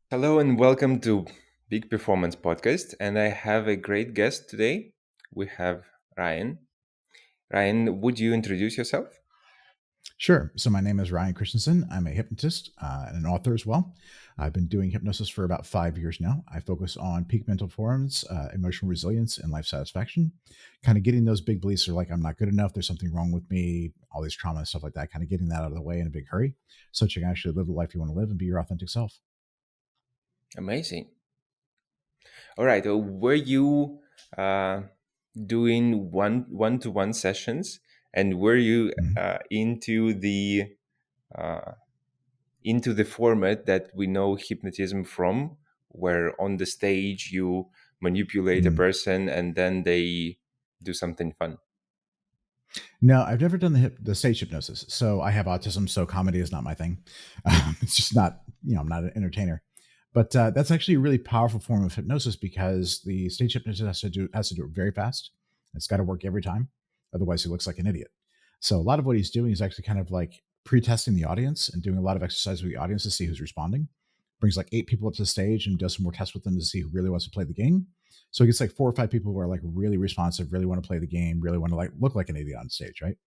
Hello and welcome to Big Performance Podcast. And I have a great guest today. We have Ryan. Ryan, would you introduce yourself? Sure. So my name is Ryan Christensen. I'm a hypnotist and an author as well. I've been doing hypnosis for about 5 years now. I focus on peak mental performance, emotional resilience, and life satisfaction. Kind of getting those big beliefs are like, I'm not good enough. There's something wrong with me, all these trauma and stuff like that, kind of getting that out of the way in a big hurry so that you can actually live the life you want to live and be your authentic self. Amazing. All right. Were you uh, doing one-to-one sessions, and were you Mhm. uh, into the format that we know hypnotism from, where on the stage you manipulate a Mm. person and then they do something fun? No, I've never done the stage hypnosis. So I have autism, so comedy is not my thing. It's just not, I'm not an entertainer. But that's actually a really powerful form of hypnosis because the stage hypnotist has to do it very fast. It's got to work every time, otherwise he looks like an idiot. So a lot of what he's doing is actually kind of like pre-testing the audience and doing a lot of exercise with the audience to see who's responding. Brings like 8 people up to the stage and does some more tests with them to see who really wants to play the game. So he gets like 4 or 5 people who are like really responsive, really want to play the game, really want to like look like an idiot on stage, right?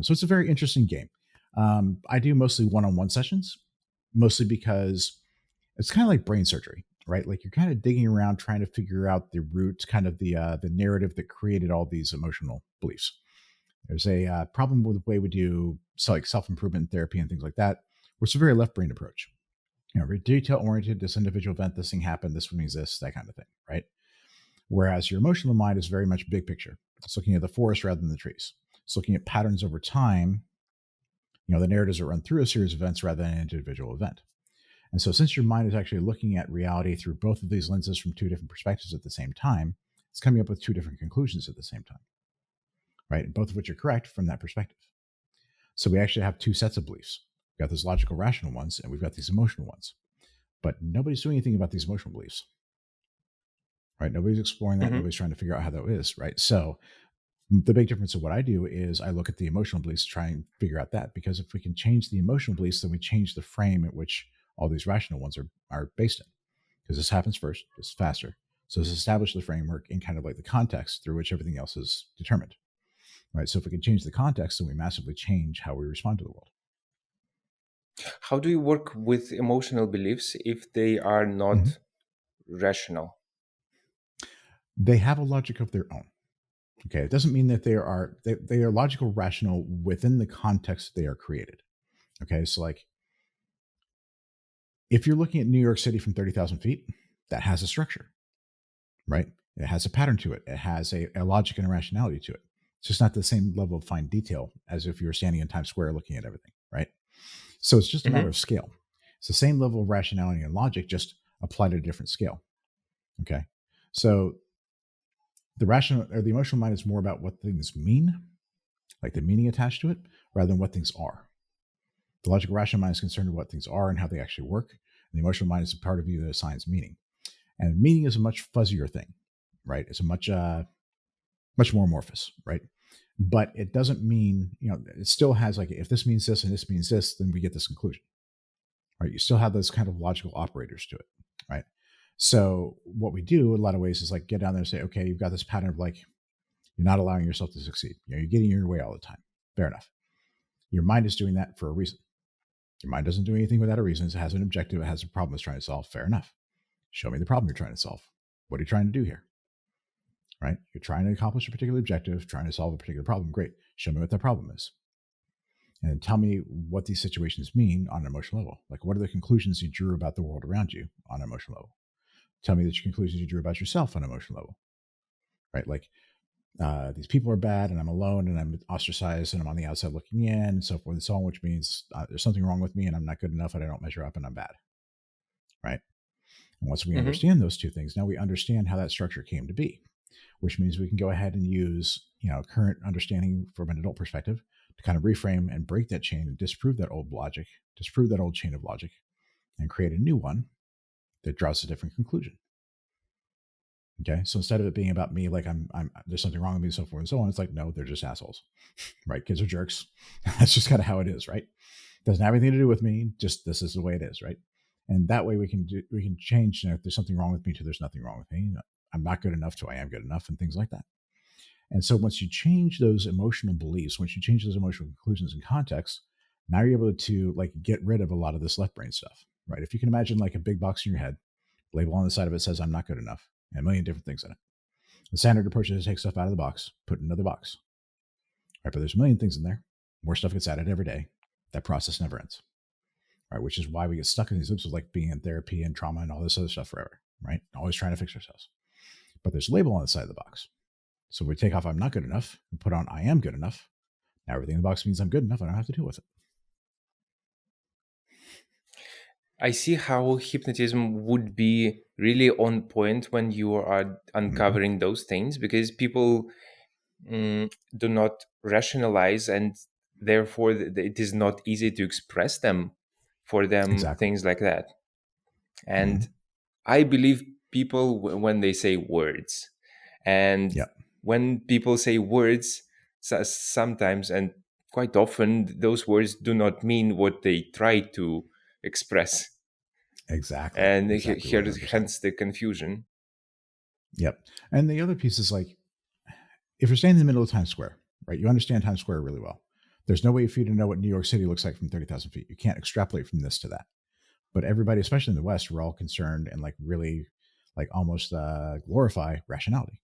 So it's a very interesting game. I do mostly one-on-one sessions, mostly because it's kind of like brain surgery, right? Like you're kind of digging around trying to figure out the root, kind of the narrative that created all these emotional beliefs. There's a problem with the way we do like self-improvement therapy and things like that, which is a very left brain approach. Very detail oriented. This individual event, this thing happened, this means this, that kind of thing, right? Whereas your emotional mind is very much big picture. It's looking at the forest rather than the trees. It's looking at patterns over time. The narratives that run through a series of events rather than an individual event. And so, since your mind is actually looking at reality through both of these lenses from two different perspectives at the same time, it's coming up with two different conclusions at the same time, right? And both of which are correct from that perspective. So, we actually have two sets of beliefs. We've got those logical, rational ones, and we've got these emotional ones. But nobody's doing anything about these emotional beliefs, right? Nobody's exploring that. Mm-hmm. Nobody's trying to figure out how that is, right? So, the big difference of what I do is I look at the emotional beliefs to try and figure out that, because if we can change the emotional beliefs, then we change the frame at which all these rational ones are based in. Because this happens first, it's faster. So let's establish the framework and kind of like the context through which everything else is determined. Right. So if we can change the context, then we massively change how we respond to the world. How do you work with emotional beliefs if they are Mhm. not rational? They have a logic of their own. Okay. It doesn't mean that they are logical, rational within the context they are created. Okay. So like if you're looking at New York City from 30,000 feet, that has a structure, right? It has a pattern to it. It has a logic and a rationality to it. It's just not the same level of fine detail as if you were standing in Times Square looking at everything, right? So it's just a matter Mm-hmm. of scale. It's the same level of rationality and logic, just applied at a different scale. Okay. So the rational or the emotional mind is more about what things mean, like the meaning attached to it, rather than what things are. The logical rational mind is concerned with what things are and how they actually work. And the emotional mind is a part of you that assigns meaning. And meaning is a much fuzzier thing, right? It's a much more amorphous, right? But it doesn't mean, it still has like, if this means this and this means this, then we get this conclusion, right? You still have those kind of logical operators to it, right? So what we do in a lot of ways is like get down there and say, okay, you've got this pattern of like, you're not allowing yourself to succeed. You're getting in your way all the time. Fair enough. Your mind is doing that for a reason. Your mind doesn't do anything without a reason. It has an objective. It has a problem it's trying to solve. Fair enough. Show me the problem you're trying to solve. What are you trying to do here? Right? You're trying to accomplish a particular objective, trying to solve a particular problem. Great. Show me what that problem is. And tell me what these situations mean on an emotional level. Like, what are the conclusions you drew about the world around you on an emotional level? Tell me the conclusions you drew about yourself on an emotional level, right? Like, these people are bad and I'm alone and I'm ostracized and I'm on the outside looking in and so forth and so on, which means there's something wrong with me and I'm not good enough and I don't measure up and I'm bad, right? And once we Mm-hmm. understand those two things, now we understand how that structure came to be, which means we can go ahead and use, current understanding from an adult perspective to kind of reframe and break that chain and disprove that old logic, disprove that old chain of logic, and create a new one that draws a different conclusion. Okay. So instead of it being about me, like I'm there's something wrong with me, so forth and so on, it's like, no, they're just assholes, right? Kids are jerks. That's just kind of how it is, right? Doesn't have anything to do with me. Just this is the way it is, right? And that way we can change, if there's something wrong with me to there's nothing wrong with me. I'm not good enough to I am good enough, and things like that. And so once you change those emotional beliefs, once you change those emotional conclusions and contexts, now you're able to like get rid of a lot of this left brain stuff, right? If you can imagine like a big box in your head, label on the side of it says I'm not good enough, and a million different things in it. The standard approach is to take stuff out of the box, put in another box, right? But there's a million things in there. More stuff gets added every day. That process never ends, right? Which is why we get stuck in these loops of like being in therapy and trauma and all this other stuff forever, right? Always trying to fix ourselves. But there's a label on the side of the box. So we take off I'm not good enough and put on I am good enough. Now everything in the box means I'm good enough. I don't have to deal with it. I see how hypnotism would be really on point when you are uncovering those things, because people do not rationalize, and therefore it is not easy to express them for them, Exactly. things like that. And I believe people when they say words, and Yep. when people say words, sometimes and quite often those words do not mean what they try to express, Exactly. and Exactly. here 100%. hence the confusion. Yep. And the other piece is like, if you're standing in the middle of Times Square, right, you understand Times Square really well. There's no way for you to know what New York City looks like from 30,000 feet. You can't extrapolate from this to that. But everybody, especially in the West, we're all concerned and like really like almost glorify rationality.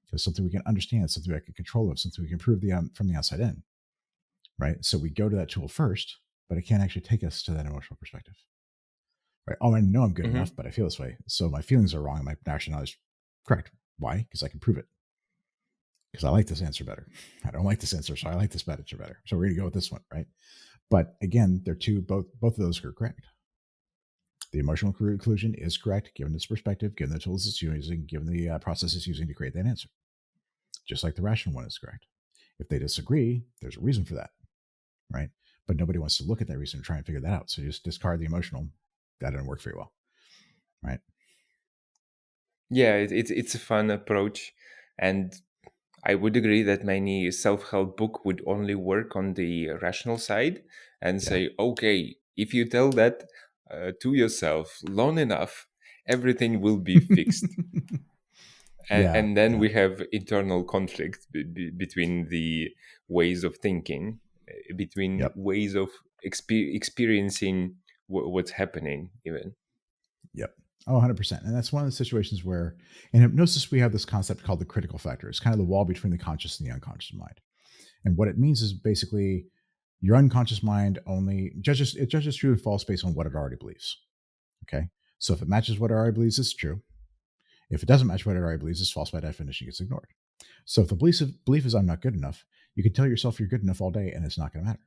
Because something we can understand, something we can control of, something we can prove from the outside in, right? So we go to that tool first, but it can't actually take us to that emotional perspective, right? Oh, I know I'm good enough, Hmm. but I feel this way. So my feelings are wrong and my rationality is correct. Why? Because I can prove it. Because I like this answer better. I don't like this answer, so I like this answer better. So we're going to go with this one, right? But again, they're both of those are correct. The emotional conclusion is correct, given its perspective, given the tools it's using, given the process it's using to create that answer. Just like the rational one is correct. If they disagree, there's a reason for that, right? But nobody wants to look at that reason and try and figure that out. So you just discard the emotional. That doesn't work very well, right? Yeah, it's a fun approach, and I would agree that many self-help book would only work on the rational side and Yeah. say, okay, if you tell that to yourself long enough, everything will be fixed. Yeah. And then Yeah. we have internal conflict between the ways of thinking, between Yep. ways of experiencing what's happening, even. Yep. Oh, 100%. And that's one of the situations where in hypnosis, we have this concept called the critical factor. It's kind of the wall between the conscious and the unconscious mind. And what it means is basically your unconscious mind only judges true and false based on what it already believes. Okay. So if it matches what it already believes, it's true. If it doesn't match what it already believes, it's false by definition, gets ignored. So if the belief is I'm not good enough, you can tell yourself you're good enough all day and it's not going to matter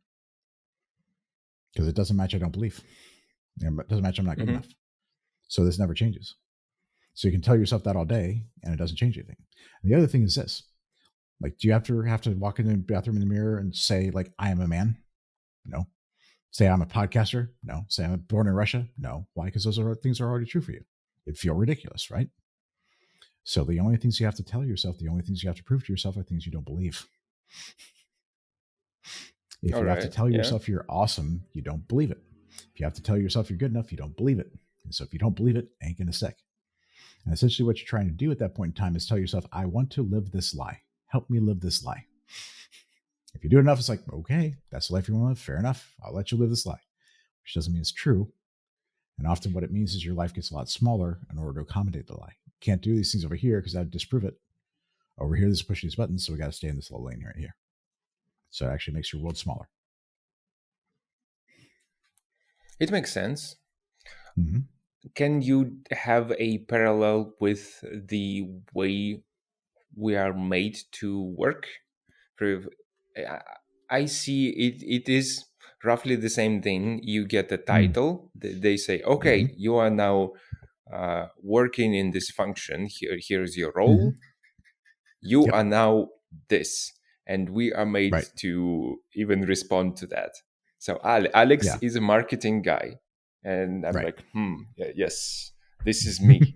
because it doesn't match I don't believe. It doesn't match I'm not good Hmm. enough. So this never changes. So you can tell yourself that all day and it doesn't change anything. And the other thing is this, like, do you have to walk in the bathroom in the mirror and say like, I am a man? No. Say I'm a podcaster? No. Say I'm born in Russia? No. Why? Because those things are already true for you. It'd feel ridiculous, right? So the only things you have to tell yourself, the only things you have to prove to yourself are things you don't believe. If All you have to right. tell Yeah. yourself you're awesome, you don't believe it. If you have to tell yourself you're good enough, you don't believe it. And so if you don't believe it, it ain't going to stick. And essentially what you're trying to do at that point in time is tell yourself, I want to live this lie. Help me live this lie. If you do it enough, it's like, okay, that's the life you want to live. Fair enough. I'll let you live this lie, which doesn't mean it's true. And often what it means is your life gets a lot smaller in order to accommodate the lie. Can't do these things over here because that would disprove it. Over here, this is pushing these buttons, so we got to stay in this little lane right here. So it actually makes your world smaller. It makes sense. Mm-hmm. Can you have a parallel with the way we are made to work? For- I I see it is roughly the same thing. You get a title. They say, Mm-hmm. okay, you are now working in this function. Here's your Mm-hmm. role. You Yep. are now this. And we are made Right. to even respond to that. So Alex Yeah. is a marketing guy. And I'm Right. like, yes, this is me.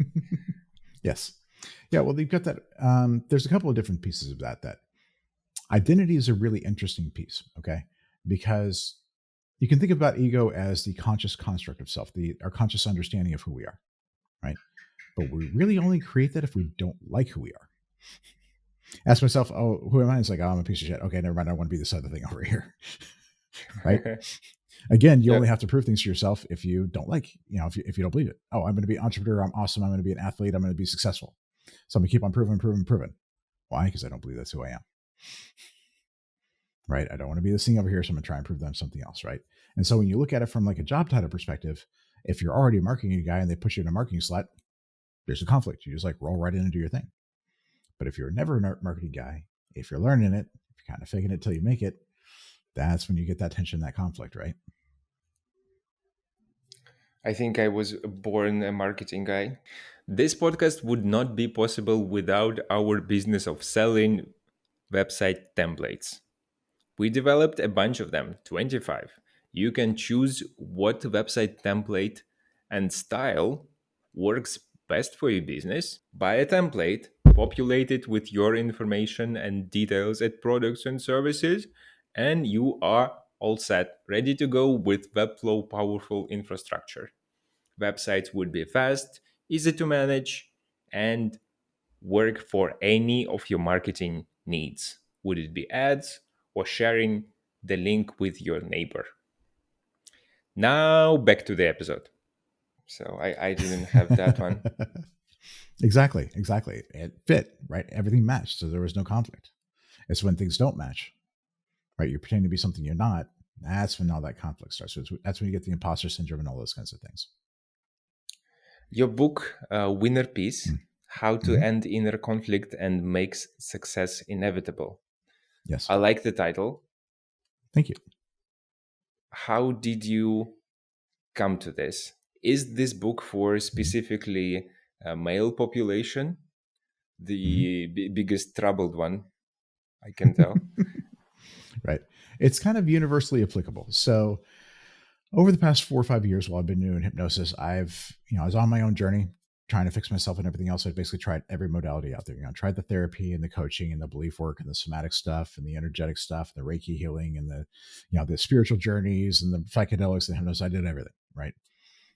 Yes. Yeah. Well, you've got that. There's a couple of different pieces of that. That identity is a really interesting piece. Okay, because You can think about ego as the conscious construct of self, our conscious understanding of who we are, right? But we really only create that if we don't like who we are. Ask myself, oh, who am I? It's like, oh, I'm a piece of shit. Okay, never mind. I want to be this other thing over here, right? Again, you only Yep. have to prove things to yourself if you don't like, if you don't believe it. Oh, I'm going to be an entrepreneur. I'm awesome. I'm going to be an athlete. I'm going to be successful. So I'm going to keep on proving. Why? Because I don't believe that's who I am, right? I don't want to be this thing over here. So I'm going to try and prove them something else, right? And so when you look at it from like a job title perspective, if you're already a marketing guy and they put you in a marketing slot, there's a conflict. You just like roll right in and do your thing. But if you're never a marketing guy, if you're learning it, if you're kind of faking it till you make it, that's when you get that tension, that conflict, right? I think I was born a marketing guy. This podcast would not be possible without our business of selling website templates. We developed a bunch of them, 25. You can choose what website template and style works best for your business. Buy a template, populate it with your information and details at products and services, and you are all set, ready to go with Webflow powerful infrastructure. Websites would be fast, easy to manage, and work for any of your marketing needs. Would it be ads or sharing the link with your neighbor? Now back to the episode. So I didn't have that one. Exactly. It fit, right? Everything matched. So there was no conflict. It's when things don't match, right? You're pretending to be something you're not. That's when all that conflict starts. So that's when you get the imposter syndrome and all those kinds of things. Your book, Winner Peace: How to Mm-hmm. End Inner Conflict and Makes Success Inevitable. Yes. I like the title. Thank you. How did you come to this? Is this book for Mm-hmm. specifically a male population, Mm-hmm. the biggest troubled one, I can tell? Right. It's kind of universally applicable. So over the past 4 or 5 years while I've been doing hypnosis, I was on my own journey trying to fix myself and everything else. I basically tried every modality out there. I tried the therapy and the coaching and the belief work and the somatic stuff and the energetic stuff, the Reiki healing and the spiritual journeys and the psychedelics and hypnosis. I did everything. Right.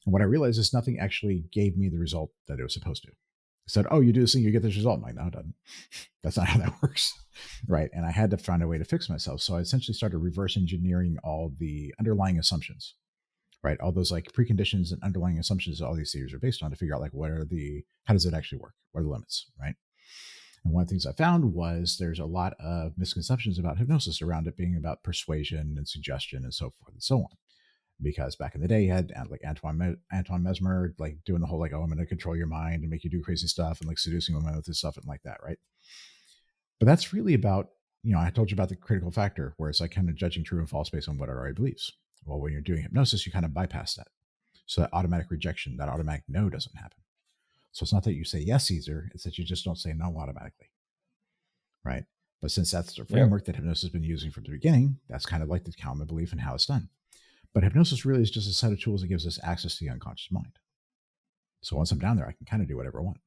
And what I realized is nothing actually gave me the result that it was supposed to. It said, oh, you do this thing, you get this result. I'm like, no, it doesn't. That's not how that works. Right. And I had to find a way to fix myself. So I essentially started reverse engineering all the underlying assumptions, right? All those like preconditions and underlying assumptions that all these theories are based on to figure out like how does it actually work? What are the limits, right? And one of the things I found was there's a lot of misconceptions about hypnosis around it being about persuasion and suggestion and so forth and so on. Because back in the day, you had like Antoine Mesmer, like doing the whole like, oh, I'm going to control your mind and make you do crazy stuff and like seducing women with this stuff and like that, right? But that's really about, I told you about the critical factor where it's like kind of judging true and false based on what it already believes. Well, when you're doing hypnosis, you kind of bypass that. So that automatic rejection, that automatic no doesn't happen. So it's not that you say yes, Caesar, it's that you just don't say no automatically, right? But since that's the Yeah. framework that hypnosis has been using from the beginning, that's kind of like the common belief in how it's done. But hypnosis really is just a set of tools that gives us access to the unconscious mind. So once I'm down there, I can kind of do whatever I want,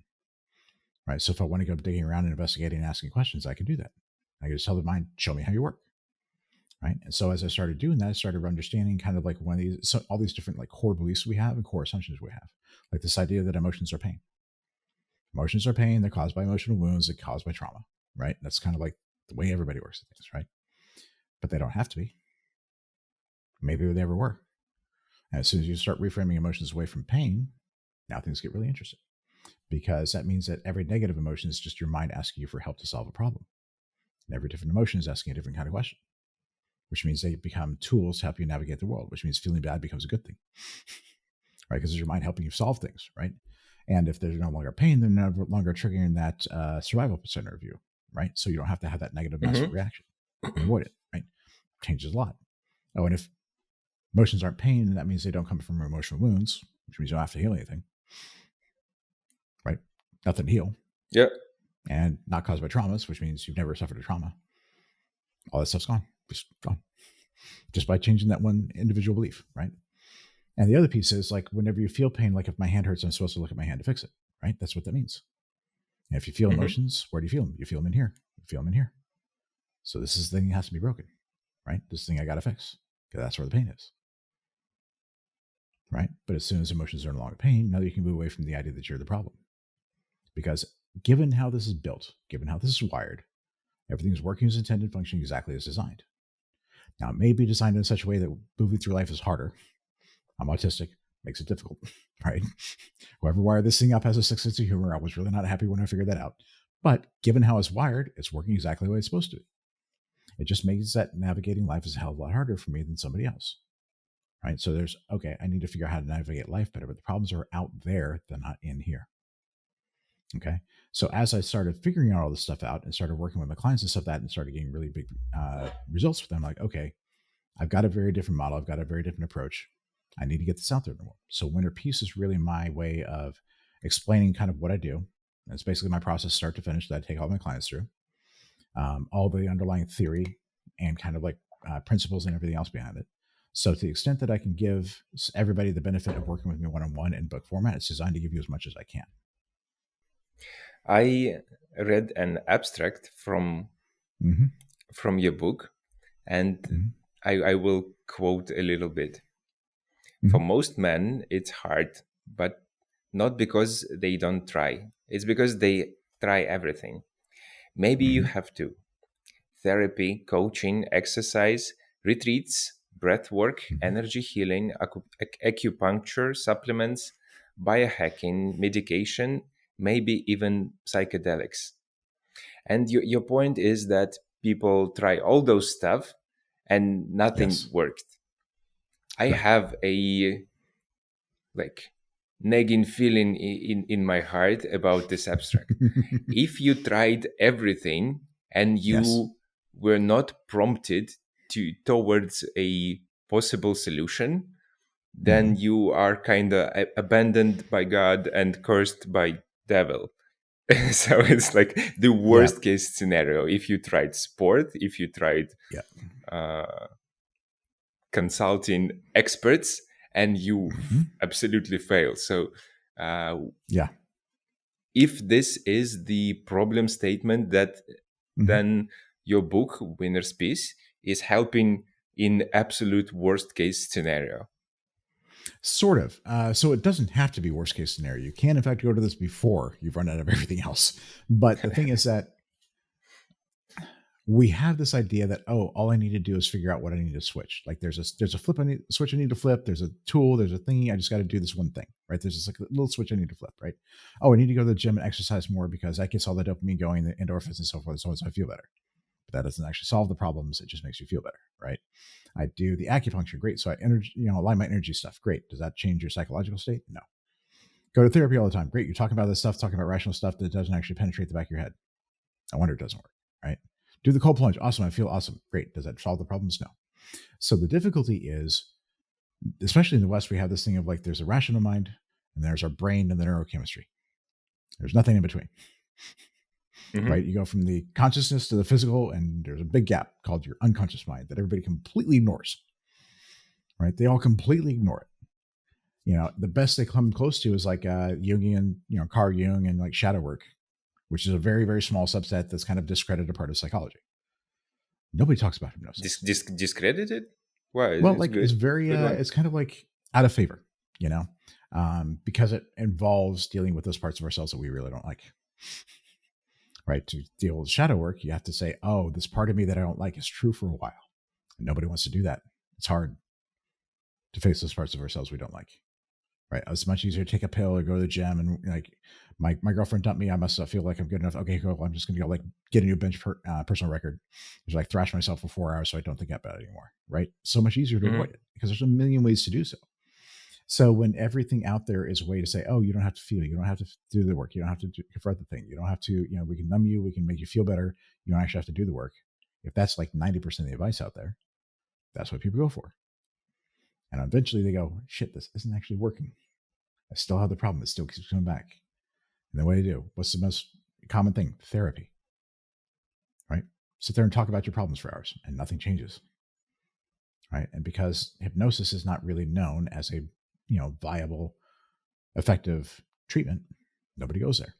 right? So if I want to go digging around and investigating and asking questions, I can do that. I can just tell the mind, show me how you work, right? And so as I started doing that, I started understanding kind of like all these different like core beliefs we have and core assumptions we have, like this idea that emotions are pain. Emotions are pain. They're caused by emotional wounds. They're caused by trauma, right? That's kind of like the way everybody works at things, right? But they don't have to be. Maybe they never were. And as soon as you start reframing emotions away from pain, now things get really interesting because that means that every negative emotion is just your mind asking you for help to solve a problem. And every different emotion is asking a different kind of question, which means they become tools to help you navigate the world, which means feeling bad becomes a good thing, right? Because it's your mind helping you solve things, right? And if there's no longer pain, they're no longer triggering that survival center of you, right? So you don't have to have that negative massive Mm-hmm. reaction. You can avoid it, right? Changes a lot. Oh, and if emotions aren't pain, that means they don't come from emotional wounds, which means you don't have to heal anything, right? Nothing to heal. Yeah. And not caused by traumas, which means you've never suffered a trauma. All that stuff's gone, just gone, just by changing that one individual belief, right? And the other piece is like whenever you feel pain, like if my hand hurts, I'm supposed to look at my hand to fix it, right? That's what that means. And if you feel Mm-hmm. emotions, where do you feel them? You feel them in here. You feel them in here. So this is the thing that has to be broken, right? This thing I got to fix because that's where the pain is. right? But as soon as emotions are no longer pain, now you can move away from the idea that you're the problem. Because given how this is built, given how this is wired, everything's working as intended, functioning exactly as designed. Now, it may be designed in such a way that moving through life is harder. I'm autistic, makes it difficult, right? Whoever wired this thing up has a sick sense of humor. I was really not happy when I figured that out. But given how it's wired, it's working exactly the way it's supposed to be. It just makes that navigating life is a hell of a lot harder for me than somebody else, right? So there's, okay, I need to figure out how to navigate life better, but the problems are out there, they're not in here. Okay. So as I started figuring out all this stuff out and started working with my clients and stuff that and started getting really big results with them, like, okay, I've got a very different model. I've got a very different approach. I need to get this out there in the world. So Winter Peace is really my way of explaining kind of what I do. It's basically my process start to finish that I take all my clients through, all the underlying theory and kind of like principles and everything else behind it. So to the extent that I can give everybody the benefit of working with me one-on-one in book format, it's designed to give you as much as I can. I read an abstract Mm-hmm. from your book, and Mm-hmm. I will quote a little bit. Mm-hmm. For most men, it's hard, but not because they don't try. It's because they try everything. Maybe you Mm-hmm. have to. Therapy, coaching, exercise, retreats, breath work, Mm-hmm. energy healing, acupuncture, supplements, biohacking, medication, maybe even psychedelics. And your point is that people try all those stuff and nothing Yes. worked. I Right. have a like nagging feeling in my heart about this abstract. If you tried everything and Yes. you were not prompted towards a possible solution, Mm-hmm. then you are kind of abandoned by God and cursed by devil. So it's like the Yeah. worst case scenario. If you tried sport, if you tried Yeah. uh, consulting experts and you Mm-hmm. absolutely fail. So uh, Yeah. if this is the problem statement, that Mm-hmm. then your book Winner's Peace is helping in absolute worst case scenario. Sort of. So it doesn't have to be worst case scenario. You can, in fact, go to this before you've run out of everything else. But the thing is that we have this idea that, oh, all I need to do is figure out what I need to switch. Like there's a flip I need switch I need to flip. There's a tool. There's a thingy. I just got to do this one thing, right? There's just like a little switch I need to flip, right? Oh, I need to go to the gym and exercise more because that gets all the dopamine going, the endorphins and so forth, so on. So I feel better. But that doesn't actually solve the problems. It just makes you feel better, right? I do the acupuncture, great. So I align my energy stuff, great. Does that change your psychological state? No. Go to therapy all the time, great. You're talking about this stuff, talking about rational stuff that doesn't actually penetrate the back of your head. I wonder it doesn't work, right? Do the cold plunge, awesome. I feel awesome, great. Does that solve the problems? No. So the difficulty is, especially in the West, we have this thing of like there's a rational mind and there's our brain and the neurochemistry. There's nothing in between, right? Mhm. You go from the consciousness to the physical, and there's a big gap called your unconscious mind that everybody completely ignores, right? They all completely ignore it. The best they come close to is like Jungian, Carl Jung and like shadow work, which is a very, very small subset that's kind of discredited part of psychology. Nobody talks about hypnosis. Discredited? Why? Well, It's like it's good. very, Good one. it's kind of like out of favor, you know, because it involves dealing with those parts of ourselves that we really don't like. Right? To deal with shadow work, you have to say, "Oh, this part of me that I don't like is true for a while," and nobody wants to do that. It's hard to face those parts of ourselves we don't like. Right? It's much easier to take a pill or go to the gym and like my girlfriend dumped me. I must feel like I'm good enough. Okay, cool. I'm just gonna go like get a new personal record. Just like thrash myself for 4 hours so I don't think about it anymore. Right? So much easier to avoid Mhm. it because there's a million ways to do so. So when everything out there is a way to say, oh, you don't have to feel, you don't have to do the work, you don't have to confront the thing, you don't have to, we can numb you, we can make you feel better. You don't actually have to do the work. If that's like 90% of the advice out there, that's what people go for. And eventually they go, shit, this isn't actually working. I still have the problem. It still keeps coming back. And then what do? What's the most common thing? Therapy, right? Sit there and talk about your problems for hours and nothing changes, right? And because hypnosis is not really known as a, viable, effective treatment, nobody goes there.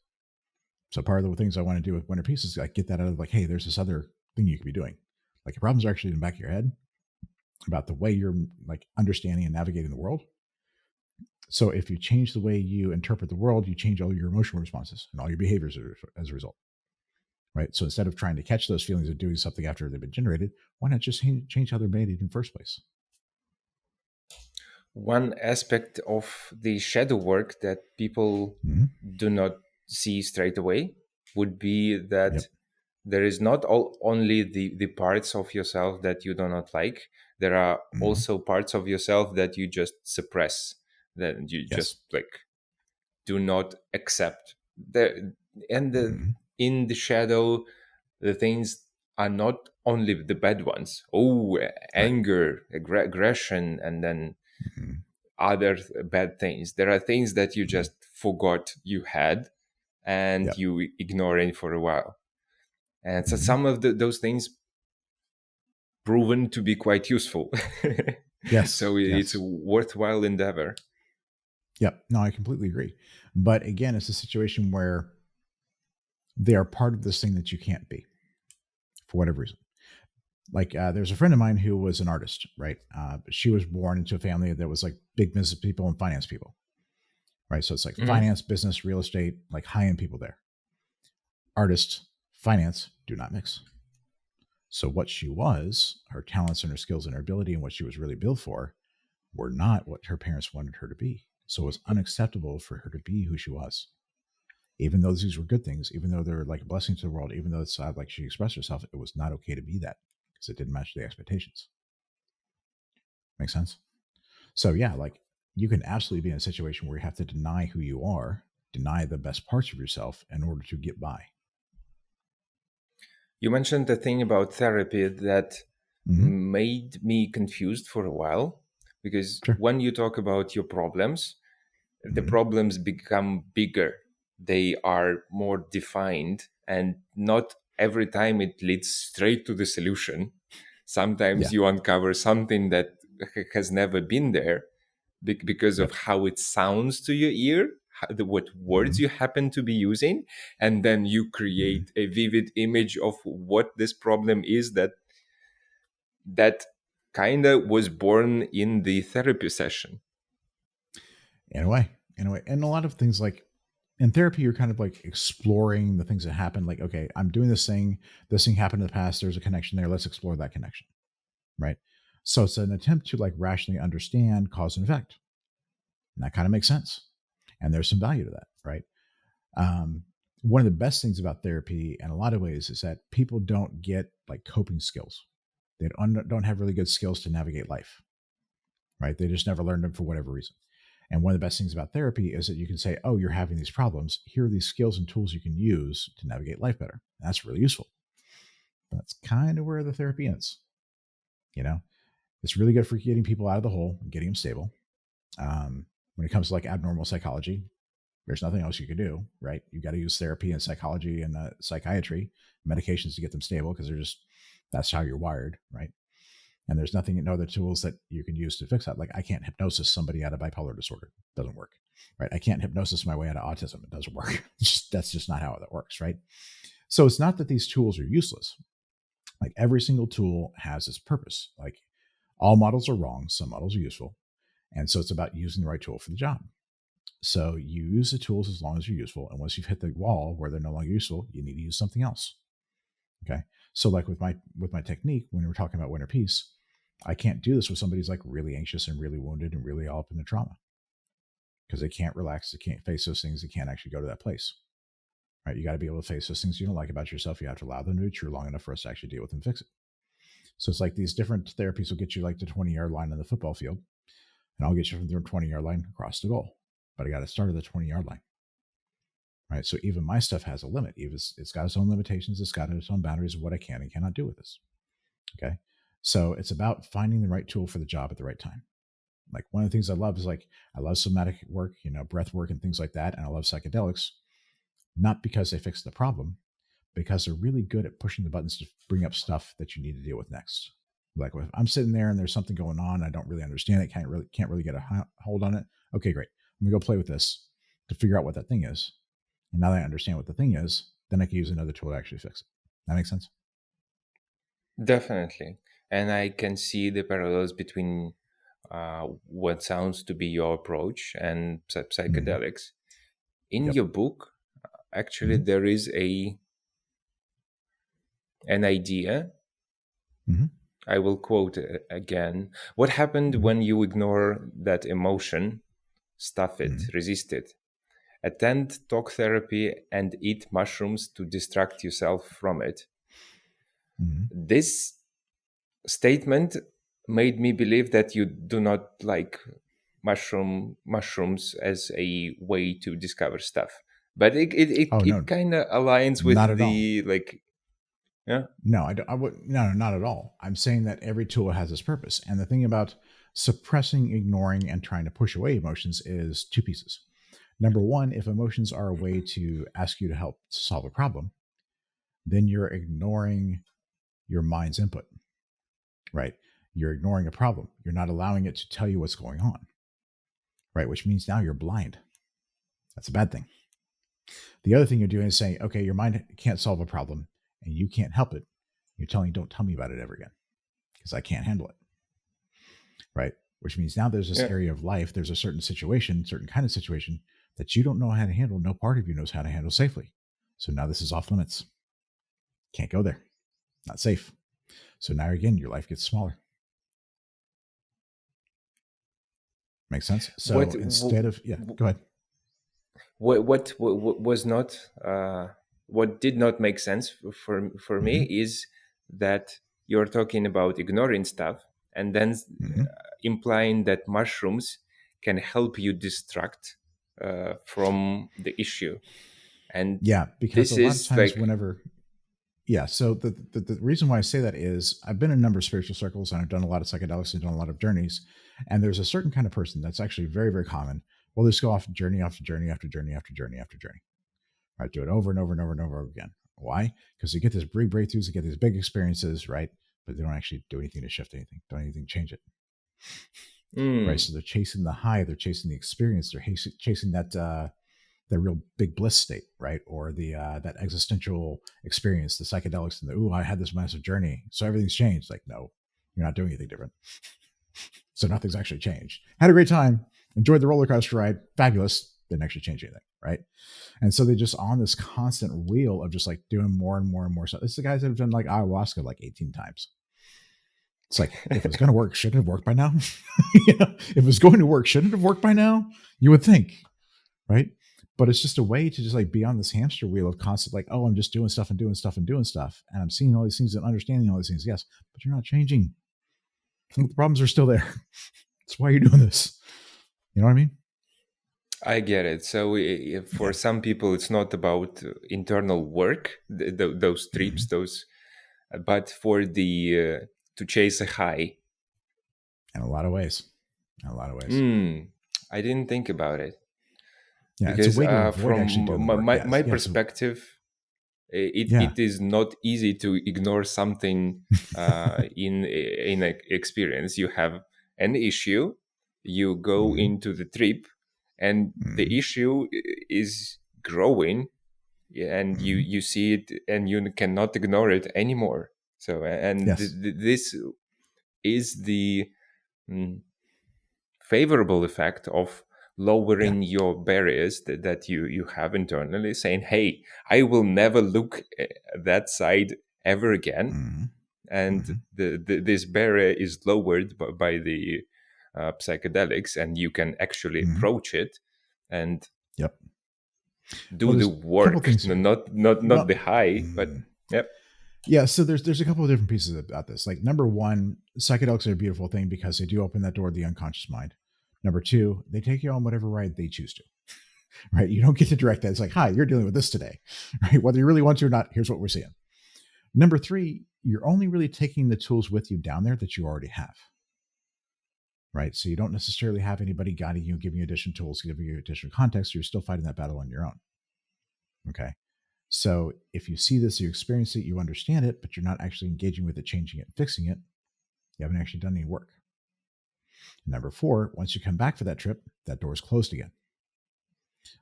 So part of the things I want to do with Winter Peace is like get that out of like, hey, there's this other thing you could be doing. Like your problems are actually in the back of your head about the way you're like understanding and navigating the world. So if you change the way you interpret the world, you change all your emotional responses and all your behaviors as a result, right? So instead of trying to catch those feelings of doing something after they've been generated, why not just change how they're made in the first place? One aspect of the shadow work that people Hmm. do not see straight away would be that Yep. there is not only the parts of yourself that you do not like, there are Hmm. also parts of yourself that you just suppress, that you Yes. just like do not accept. And Hmm. in the shadow, the things are not only the bad ones. Oh, Right. anger, aggression, and then Hmm. other bad things. There are things that you just forgot you had and Yep. you ignore it for a while. And so Hmm. some of those things proven to be quite useful. Yes. So it's a Yes. worthwhile endeavor. Yep. No, I completely agree. But again, it's a situation where they are part of this thing that you can't be for whatever reason. Like there's a friend of mine who was an artist, right? But she was born into a family that was like big business people and finance people, right? So it's like Mhm. finance, business, real estate, like high end people there. Artist, finance do not mix. So what she was, her talents and her skills and her ability and what she was really built for were not what her parents wanted her to be. So it was unacceptable for her to be who she was. Even though these were good things, even though they're like a blessing to the world, even though it's like she expressed herself, it was not okay to be that because it didn't match the expectations. Make sense? So yeah, like you can absolutely be in a situation where you have to deny who you are, deny the best parts of yourself in order to get by. You mentioned the thing about therapy that Hmm. made me confused for a while, because Sure. when you talk about your problems, the Hmm. problems become bigger. They are more defined, and not every time it leads straight to the solution. Sometimes Yeah. you uncover something that has never been there because of Yep. how it sounds to your ear, what words Hmm. you happen to be using, and then you Hmm. create a vivid image of what this problem is that kind of was born in the therapy session. In a way, in a way, and a lot of things like in therapy, you're kind of like exploring the things that happen. Like, okay, I'm doing this thing. This thing happened in the past. There's a connection there. Let's explore that connection, right? So it's an attempt to like rationally understand cause and effect, and that kind of makes sense. And there's some value to that, right? Um, one of the best things about therapy, in a lot of ways, is that people don't get like coping skills. They don't have really good skills to navigate life, right? They just never learned them for whatever reason. And one of the best things about therapy is that you can say, oh, you're having these problems. Here are these skills and tools you can use to navigate life better. And that's really useful. That's kind of where the therapy ends. You know, it's really good for getting people out of the hole and getting them stable. When it comes to like abnormal psychology, there's nothing else you can do, right? You got to use therapy and psychology and psychiatry, medications to get them stable because they're just, that's how you're wired, right? And there's nothing, no other tools that you can use to fix that. Like I can't hypnosis somebody out of bipolar disorder. It doesn't work, right? I can't hypnosis my way out of autism. It doesn't work. That's just not how that works, right? So it's not that these tools are useless. Like every single tool has its purpose. Like all models are wrong. Some models are useful. And so it's about using the right tool for the job. So you use the tools as long as they're useful. And once you've hit the wall where they're no longer useful, you need to use something else. Okay. So like with my technique, when we're talking about winter peace, I can't do this with somebody who's like really anxious and really wounded and really all up in the trauma because they can't relax, they can't face those things, they can't actually go to that place. Right. You got to be able to face those things you don't like about yourself. You have to allow them to be true long enough for us to actually deal with them and fix it. So it's like these different therapies will get you like the 20-yard line on the football field, and I'll get you from the 20-yard line across the goal. But I got to start at the 20-yard line. Right. So even my stuff has a limit. It's got its own limitations, it's got its own boundaries of what I can and cannot do with this. Okay. So it's about finding the right tool for the job at the right time. Like one of the things I love is like, I love somatic work, breath work and things like that. And I love psychedelics, not because they fix the problem, because they're really good at pushing the buttons to bring up stuff that you need to deal with next. Like if I'm sitting there and there's something going on, I don't really understand it, can't really get a hold on it. Okay, great. I'm gonna go play with this to figure out what that thing is. And now that I understand what the thing is, then I can use another tool to actually fix it. That makes sense? Definitely. And I can see the parallels between what sounds to be your approach and Mm-hmm. psychedelics. In Yep. your book, actually, Mm-hmm. there is a an idea. Mm-hmm. I will quote again. What happened Mm-hmm. when you ignore that emotion, stuff it, Mm-hmm. resist it? Attend talk therapy and eat mushrooms to distract yourself from it. Mm-hmm. This statement made me believe that you do not like mushrooms as a way to discover stuff. But Oh it no, kind of aligns not with at all. the like, yeah. No, I, don't, I would no, not at all. I'm saying that every tool has its purpose, and the thing about suppressing, ignoring, and trying to push away emotions is two pieces. Number one, if emotions are a way to ask you to help solve a problem, then you're ignoring your mind's input, right? You're ignoring a problem. You're not allowing it to tell you what's going on, right? Which means now you're blind. That's a bad thing. The other thing you're doing is saying, okay, your mind can't solve a problem and you can't help it. You're telling, don't tell me about it ever again because I can't handle it, right? Which means now there's this Yeah. area of life, there's a certain situation, certain kind of situation that you don't know how to handle. No part of you knows how to handle safely. So now this is off limits. Can't go there. Not safe. So now again, your life gets smaller. Makes sense? what So instead of, yeah, go ahead. what was not what did not make sense for me Mm-hmm. is that you're talking about ignoring stuff and then Mm-hmm. implying that mushrooms can help you distract from the issue, and Yeah, because a this lot of is times, like, whenever, yeah, so the reason why I say that is I've been in a number of spiritual circles and I've done a lot of psychedelics and done a lot of journeys. And there's a certain kind of person that's actually very, very common. Well, they just go off journey after journey after journey after journey after journey. Right? Do it over and over and over and over again. Why? Because they get these big breakthroughs, they get these big experiences, right? But they don't actually do anything to shift anything, don't anything change it. Right. mm, So they're chasing the high, they're chasing the experience, they're chasing that real big bliss state, right? Or the that existential experience, the psychedelics, and the I had this massive journey, so everything's changed. Like, no, you're not doing anything different. So nothing's actually changed. Had a great time, enjoyed the roller coaster ride, fabulous. Didn't actually change anything, right? And so they just on this constant wheel of just like doing more and more and more stuff. It's the guys that have done like ayahuasca like 18 times. It's like, if it's going to work, shouldn't it have worked by now? You know, if it's going to work, shouldn't it have worked by now? You would think, right? But it's just a way to just like be on this hamster wheel of constant like, oh, I'm just doing stuff and doing stuff and doing stuff, and I'm seeing all these things and understanding all these things. Yes, but you're not changing. The problems are still there. That's why you're doing this. You know what I mean? I get it. So for Yeah. some people it's not about internal work, those trips, Mhm. those, but for the to chase a high. In a lot of ways. In a lot of ways. Hmm. I didn't think about it Yeah, it's a because way to avoid actually from doing the work. my Yes. Yeah. So perspective, yeah. it is not easy to ignore something in an experience. You have an issue, you go Mhm. into the trip, and the Mhm. issue is growing, yeah, and Mhm. you see it and you cannot ignore it anymore. So and Yes. this is the mm, favorable effect of Yeah. lowering your barriers that you have internally, saying, hey, I will never look at that side ever again, Mhm. and Mhm. this barrier is lowered by the psychedelics, and you can actually Mhm. approach it and Yep. do Well, the there's a couple work. things No, here. not the Well, high, but yep. yeah. So there's a couple of different pieces about this. Like number one, psychedelics are a beautiful thing because they do open that door to the unconscious mind. Number two, they take you on whatever ride they choose to. Right? You don't get to direct that. It's like, hi, you're dealing with this today, right? Whether you really want to or not, here's what we're seeing. Number three, you're only really taking the tools with you down there that you already have, right? So you don't necessarily have anybody guiding you, giving you additional tools, giving you additional context. You're still fighting that battle on your own. Okay. So if you see this, you experience it, you understand it, but you're not actually engaging with it, changing it, fixing it, you haven't actually done any work. Number four, once you come back for that trip, that door is closed again.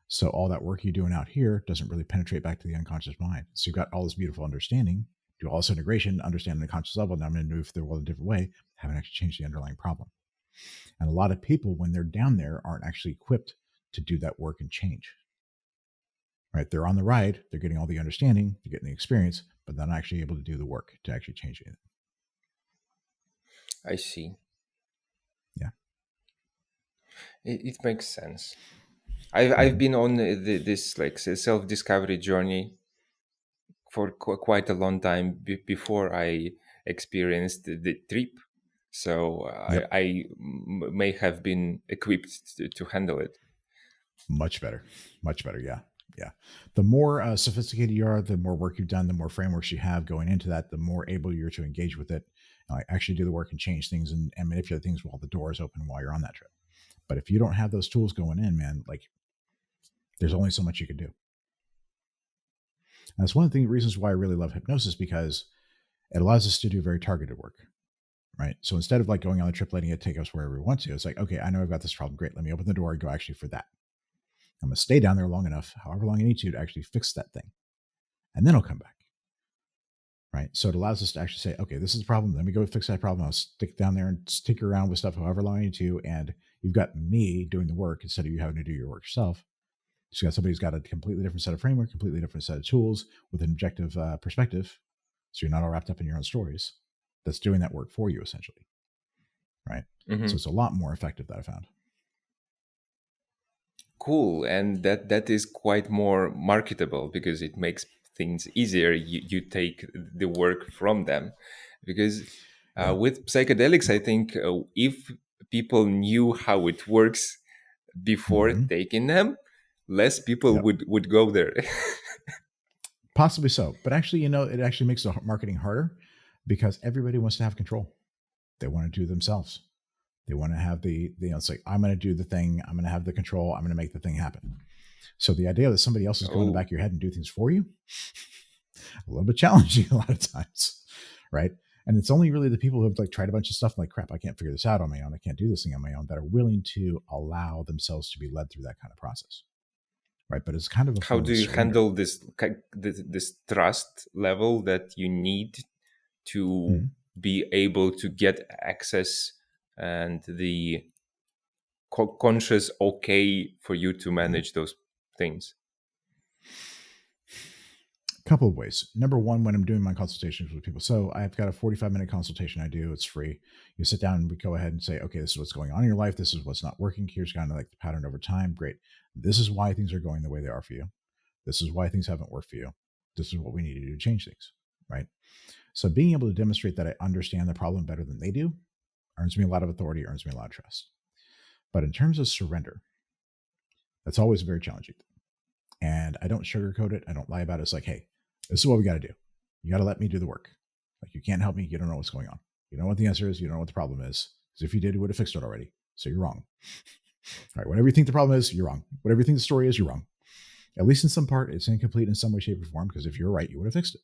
So all that work you're doing out here doesn't really penetrate back to the unconscious mind. So you've got all this beautiful understanding, do all this integration, understand the conscious level. Now I'm going to move through the world in a different way. Haven't actually changed the underlying problem. And a lot of people, when they're down there, aren't actually equipped to do that work and change. Right? They're on the ride, they're getting all the understanding, they're getting the experience, but they're not actually able to do the work to actually change it. I see. Yeah. It makes sense. I've been on this like self discovery journey for quite a long time before I experienced the trip. So Yep. may have been equipped to handle it. Much better. Much better. Yeah. Yeah. The more sophisticated you are, the more work you've done, the more frameworks you have going into that, the more able you're to engage with it, like actually do the work and change things and manipulate things while the door is open while you're on that trip. But if you don't have those tools going in, man, like there's only so much you can do. And that's one of the reasons why I really love hypnosis, because it allows us to do very targeted work. Right. So instead of like going on the trip, letting it take us wherever we want to, it's like, okay, I know I've got this problem. Great. Let me open the door and go actually for that. I'm going to stay down there long enough, however long I need to actually fix that thing. And then I'll come back. Right. So it allows us to actually say, okay, this is the problem. Let me go fix that problem. I'll stick down there and stick around with stuff however long I need to. And you've got me doing the work instead of you having to do your work yourself. So you got somebody who's got a completely different set of framework, completely different set of tools with an objective perspective. So you're not all wrapped up in your own stories. That's doing that work for you, essentially. Right. So Hmm. it's a lot more effective that I found. Cool, and that is quite more marketable because it makes things easier. You take the work from them, because Yeah. with psychedelics, I think if people knew how it works before Mm-hmm. taking them, less people Yep. would go there. Possibly so. But actually, it actually makes the marketing harder because everybody wants to have control. They want to do themselves. They want to have it's like, I'm going to do the thing. I'm going to have the control. I'm going to make the thing happen. So the idea that somebody else is going to the back Oh, of your head and do things for you, a little bit challenging a lot of times. Right. And it's only really the people who have like tried a bunch of stuff like, crap, I can't figure this out on my own. I can't do this thing on my own, that are willing to allow themselves to be led through that kind of process. Right. But it's kind of a how form do of you surrender. handle this trust level that you need to Mhm. be able to get access and the conscious okay for you to manage those things? Couple of ways. Number one, when I'm doing my consultations with people, so I've got a 45-minute consultation I do. It's free. You sit down and we go ahead and say, okay, this is what's going on in your life. This is what's not working. Here's kind of like the pattern over time. Great. This is why things are going the way they are for you. This is why things haven't worked for you. This is what we need to do to change things. Right. So being able to demonstrate that I understand the problem better than they do earns me a lot of authority, earns me a lot of trust. But in terms of surrender, that's always very challenging. And I don't sugarcoat it. I don't lie about it. It's like, hey, this is what we got to do. You got to let me do the work. Like, you can't help me. You don't know what's going on. You don't know what the answer is. You don't know what the problem is. Because if you did, you would have fixed it already. So you're wrong. All right. Whatever you think the problem is, you're wrong. Whatever you think the story is, you're wrong. At least in some part, it's incomplete in some way, shape, or form. Because if you're right, you would have fixed it.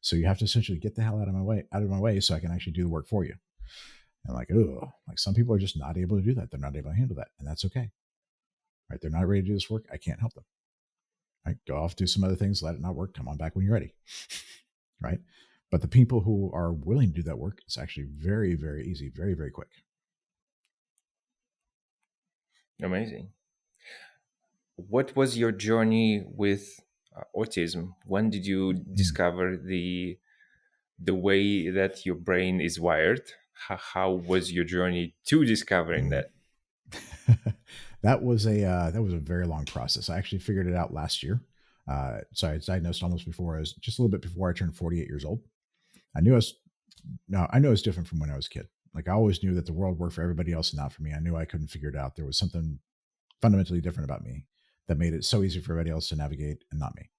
So you have to essentially get the hell out of my way, so I can actually do the work for you. And like, oh, like some people are just not able to do that. They're not able to handle that. And that's okay. Right. They're not ready to do this work. I can't help them. Right. Go off, do some other things, let it not work. Come on back when you're ready. Right. But the people who are willing to do that work, it's actually very, very easy, very, very quick. Amazing. What was your journey with autism? When did you Mm. discover the way that your brain is wired? How was your journey to discovering Mm. that? That was a very long process. I actually figured it out last year. So I was diagnosed almost before I was just a little bit before I turned 48 years old. I knew I was no, I know it's different from when I was a kid. Like I always knew that the world worked for everybody else and not for me. I knew I couldn't figure it out. There was something fundamentally different about me that made it so easy for everybody else to navigate and not me.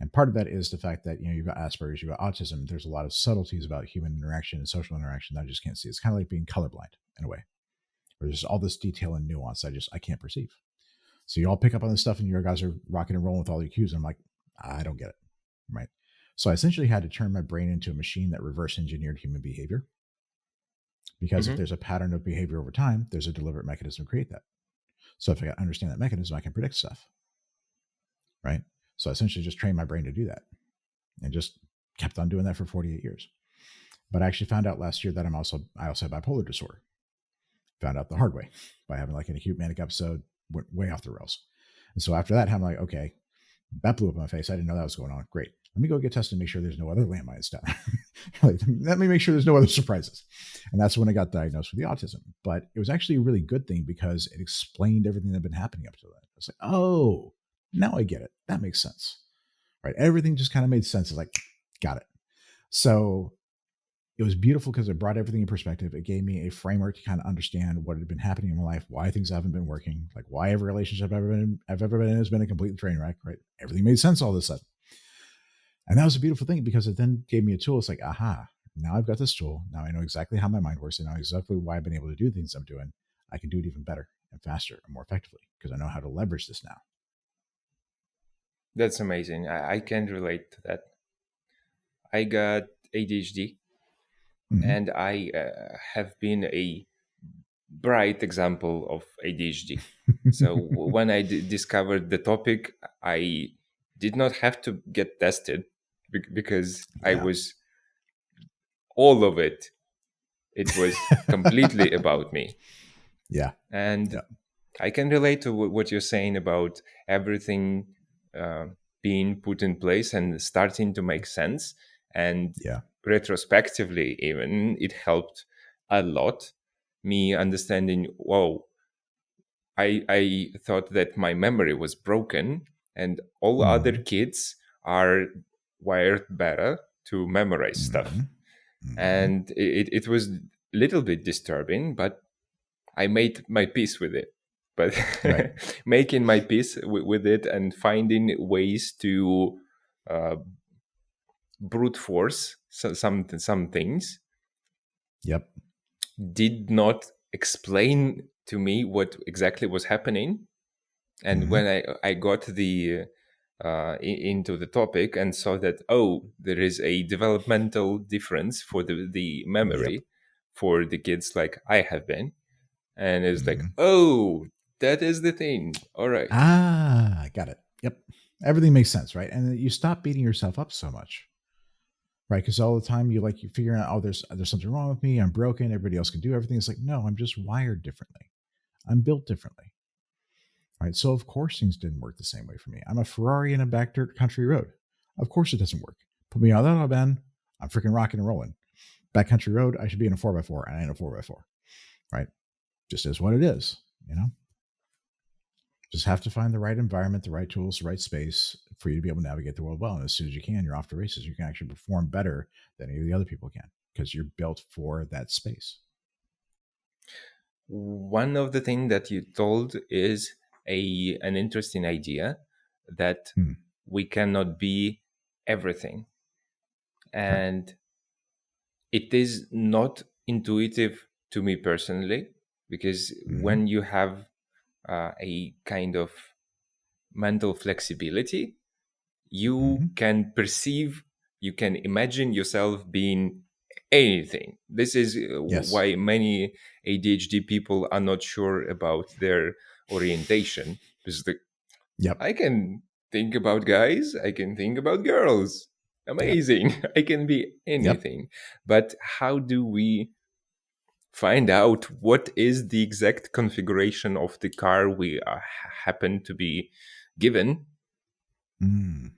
And part of that is the fact that, you've got Asperger's, you've got autism. There's a lot of subtleties about human interaction and social interaction that I just can't see. It's kind of like being colorblind in a way, where there's all this detail and nuance I can't perceive. So you all pick up on this stuff and your guys are rocking and rolling with all your cues. And I'm like, I don't get it. Right. So I essentially had to turn my brain into a machine that reverse engineered human behavior. Because if Hmm. there's a pattern of behavior over time, there's a deliberate mechanism to create that. So if I understand that mechanism, I can predict stuff. Right. So I essentially just trained my brain to do that and just kept on doing that for 48 years. But I actually found out last year that I also have bipolar disorder. Found out the hard way by having like an acute manic episode, went way off the rails. And so after that, I'm like, okay, that blew up in my face. I didn't know that was going on. Great. Let me go get tested and make sure there's no other landmines down. Like, let me make sure there's no other surprises. And that's when I got diagnosed with the autism. But it was actually a really good thing because it explained everything that had been happening up to that. I was like, oh, now I get it. That makes sense. Right. Everything just kind of made sense. It's like, got it. So it was beautiful because it brought everything in perspective. It gave me a framework to kind of understand what had been happening in my life, why things haven't been working, like why every relationship I've ever been in has been a complete train wreck, right? Everything made sense all of a sudden. And that was a beautiful thing because it then gave me a tool. It's like, aha, now I've got this tool. Now I know exactly how my mind works and I know exactly why I've been able to do things I'm doing. I can do it even better and faster and more effectively because I know how to leverage this now. That's amazing. I can relate to that. I got ADHD, Mm-hmm. and I have been a bright example of ADHD. So when I discovered the topic, I did not have to get tested because I Yeah. was all of it. It was completely about me. Yeah. And Yeah. I can relate to what you're saying about everything uh, being put in place and starting to make sense. And Yeah. retrospectively, even, it helped a lot me understanding, whoa, I thought that my memory was broken and all other Mm-hmm. kids are wired better to memorize Mm-hmm. stuff. Mm-hmm. And it was a little bit disturbing, but I made my peace with it. But Right. making my peace with it and finding ways to uh, brute force some things Yep. did not explain to me what exactly was happening. And Mm-hmm. when I got into the topic and saw that, oh, there is a developmental difference for the Yep. memory for the kids like I have been, and it's like, Mm-hmm. oh, that is the thing. All right. Ah, got it. Yep. Everything makes sense, right? And you stop beating yourself up so much, right? Because all the time you figure out, oh, there's something wrong with me. I'm broken. Everybody else can do everything. It's like, no, I'm just wired differently. I'm built differently, right? So of course things didn't work the same way for me. I'm a Ferrari in a back dirt country road. Of course it doesn't work. Put me on that bend, I'm freaking rocking and rolling. Back country road, I should be in a 4x4, and I ain't a 4x4, right? Just is what it is, you know. Just have to find the right environment, the right tools, the right space for you to be able to navigate the world well. And as soon as you can, you're off to races. You can actually perform better than any of the other people can because you're built for that space. One of the things that you told is an interesting idea that Hmm. we cannot be everything. Correct. And it is not intuitive to me personally, because Mm-hmm. when you have a kind of mental flexibility, you Mm-hmm. can perceive, you can imagine yourself being anything. This is Yes. why many ADHD people are not sure about their orientation, because Yep. I can think about guys, I can think about girls. Yep. Amazing. I can be Yep. anything. But how do we find out what is the exact configuration of the car we happen to be given? Mm.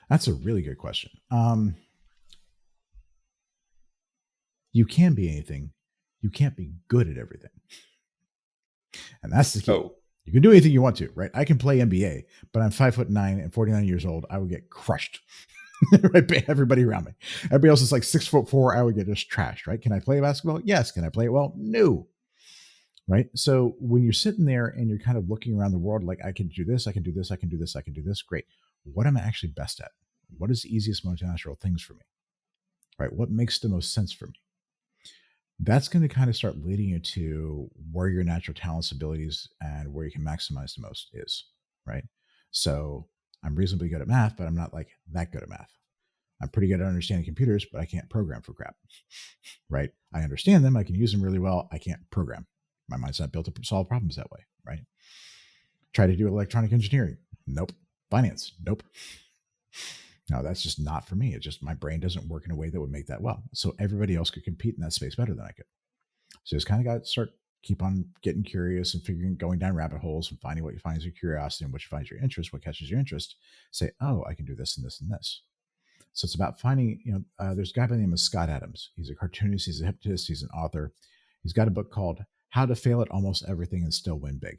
That's a really good question. You can be anything. You can't be good at everything. And that's the key. Oh, You can do anything you want to, right? I can play NBA, but I'm 5'9" and 49 years old. I would get crushed right by everybody around me. Everybody else is like 6'4". I would get just trashed, right? Can I play basketball? Yes. Can I play it well? No. Right. So when you're sitting there and you're kind of looking around the world, like I can do this, I can do this, I can do this, I can do this. Great. What am I actually best at? What is the easiest, most natural things for me? Right. What makes the most sense for me? That's going to kind of start leading you to where your natural talents, abilities, and where you can maximize the most is. Right. So I'm reasonably good at math, but I'm not like that good at math. I'm pretty good at understanding computers, but I can't program for crap. Right. I understand them. I can use them really well. I can't program. My mind's not built to solve problems that way. Right. Try to do electronic engineering. Nope. Finance. Nope. No, that's just not for me. It's just my brain doesn't work in a way that would make that well. So everybody else could compete in that space better than I could. So just kind of got to keep on getting curious and going down rabbit holes and finding what you find is your curiosity and what you find is your interest, what catches your interest. Say, oh, I can do this and this and this. So it's about finding, there's a guy by the name of Scott Adams. He's a cartoonist, he's a hypnotist, he's an author. He's got a book called How to Fail at Almost Everything and Still Win Big.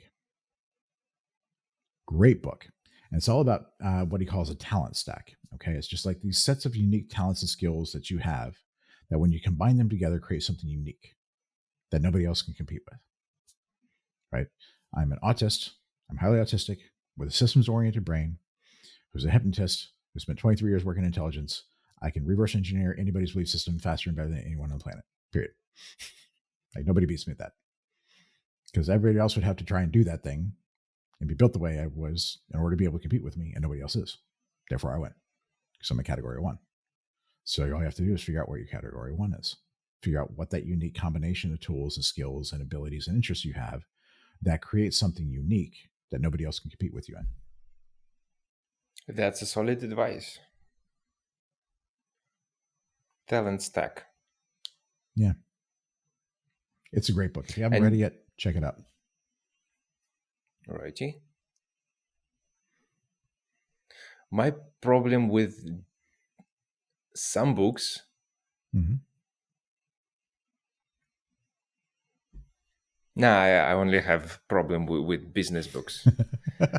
Great book. And it's all about what he calls a talent stack. Okay. It's just like these sets of unique talents and skills that you have that when you combine them together, create something unique that nobody else can compete with. Right. I'm an autist. I'm highly autistic with a systems oriented brain who's a hypnotist who spent 23 years working in intelligence. I can reverse engineer anybody's belief system faster and better than anyone on the planet. Period. Like nobody beats me at that. Because everybody else would have to try and do that thing and be built the way I was in order to be able to compete with me, and nobody else is. Therefore, I win. Because I'm a category 1. So all you have to do is figure out where your category 1 is. Figure out what that unique combination of tools and skills and abilities and interests you have that creates something unique that nobody else can compete with you in. That's a solid advice. Talent stack. Yeah. It's a great book. If you haven't read it yet, check it out. Alrighty. My problem with some books I only have problem with business books.